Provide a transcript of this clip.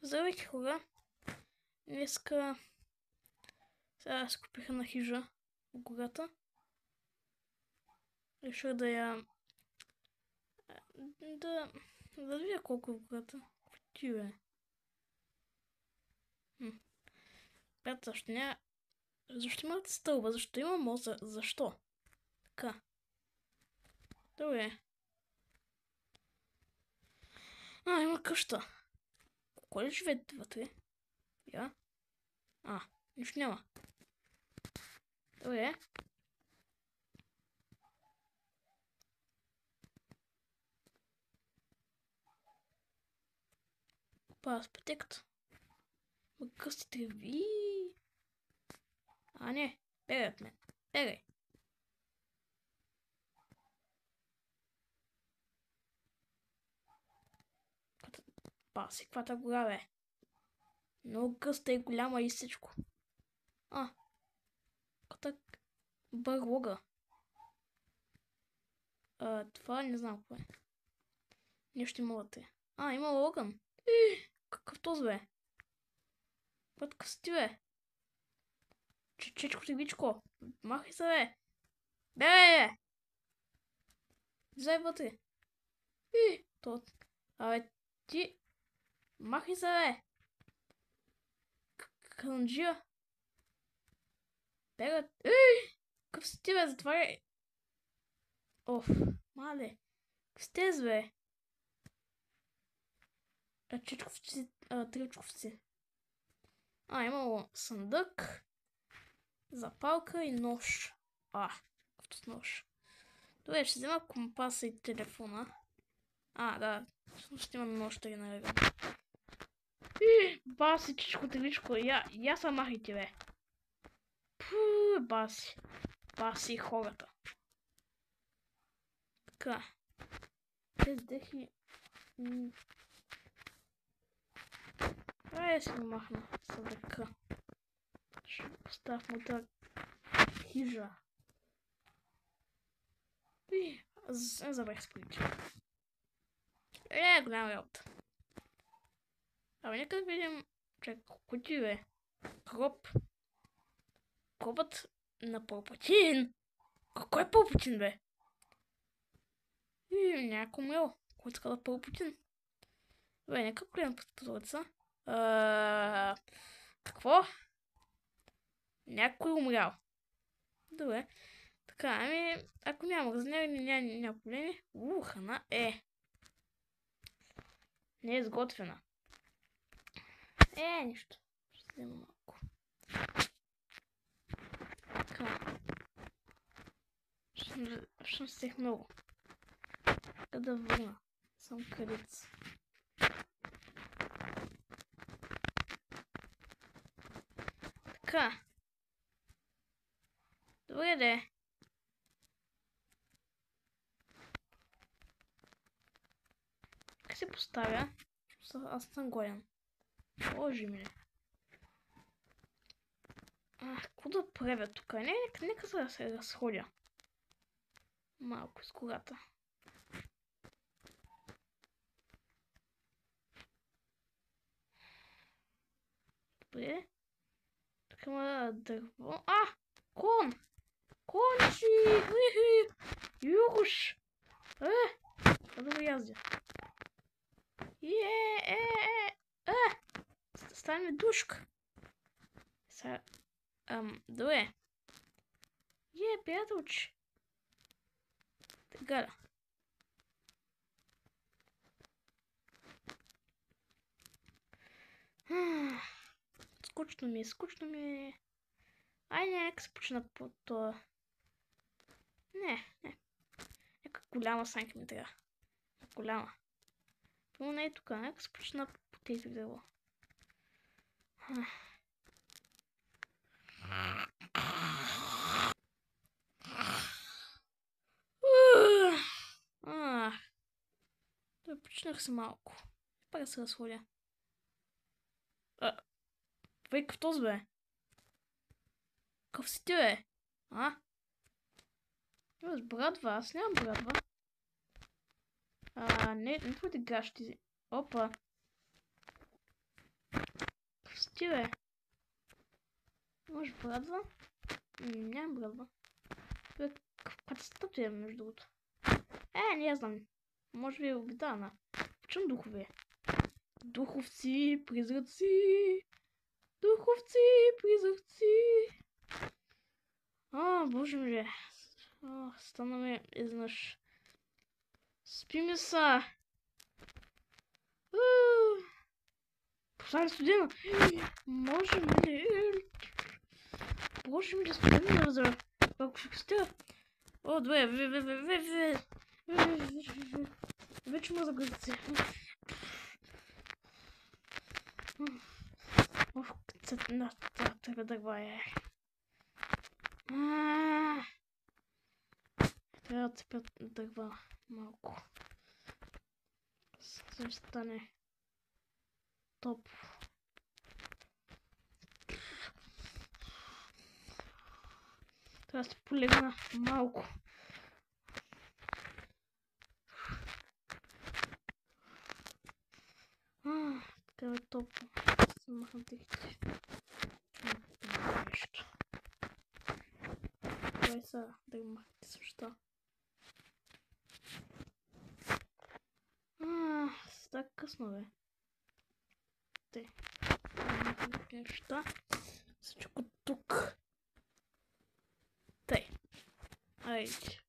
Здравейте, хора! Днеска сега си купих една хижа в гората. Реших да видя колко е в гората. Ти бе. Брат, защо имате стълба? Защо има мост? Защо? Така. Добре. Има къща. Кой ли живеете вътре? Я? Нищо няма. Добре. С пътеката. Късти треви. Не. Бегай от мен. Бегай. Паси, каквата гора, бе. Много къста и голяма и всичко. Каквата бърлога. Това не знам какво е. Нещо има вътре. Има логан. Какъв този, бе? Път късти, бе. Чичко тигичко. Махай се, бе. Бе! Зай вътре. Ти. Махай се, бе. Канджия. Бега. Какъв си ти, бе? Затваряй. Мале. Какъв сте, бе? Чичковци. Тричковци. Имало съндък. Запалка и нож. Какъвто с нож. Добре, ще взема компаса и телефона. Да. Ще имам нож да ги нарегам. Баси, чичко, теличко. Я са махайте, бе. Баси. Баси хората. Така. Тези дехи. Я си го махна съдъка. Ще поставя в моята хижа. Забрах спорите. Голяма работа. Нека да видим. Кути, бе. Гробът на Палпатин. Кой е Палпатин, бе? Някой умрел. Кой иска да Палпатин? Добре, нека гледам по прозореца. Какво? Някой умрял. Добре. Така, ако няма разнери, няма проблеми. Храна не е изготвена. Нищо. Ще взема малко. Така. Ще взех много. Така да върна. Съм къдец. Така. Добре, де. Как се поставя? Аз съм голям. Боже ми. Какво да правя тук? Нека да се разходя. Малко с гората. Добре. Тук има дърво. Кон! Кончи! Юруш! Да го яздя. Стане душка. Добре. Приятелче. Така. Скучно ми е. Нека се почна по това. Не. Нека голяма санка ми трябва. Голяма. Но не е тук. Нека се почна по тези дърво. Почнах се малко. Пак да се разходя. Какъв този, бе? Какъв си ти, бе? С брадва, аз нямам брадва. Не твоите гащи. Опа. ти, бе? Може брадва? Нямам брадва. Бе, каква статуя, между другото. Не знам. Може би е обитана. В чем духове? Духовци, призраци. Духовци, призраци. Боже ми. Стана ми изнъж. Спи ми са. Поставя студена. Може ми. Боже ми, студена разра. Ако ще стига. Добре. Вече му загръзци. Трябва дърва е. Трябва да цепят дърва малко. За да стане топло. Трябва да се полегна малко. Така е топло. Се махна тихите. Нещо. Давай сега да го махнете също. Така късно, бе. Те. Неща. Всичко тук. Тъй. Айде.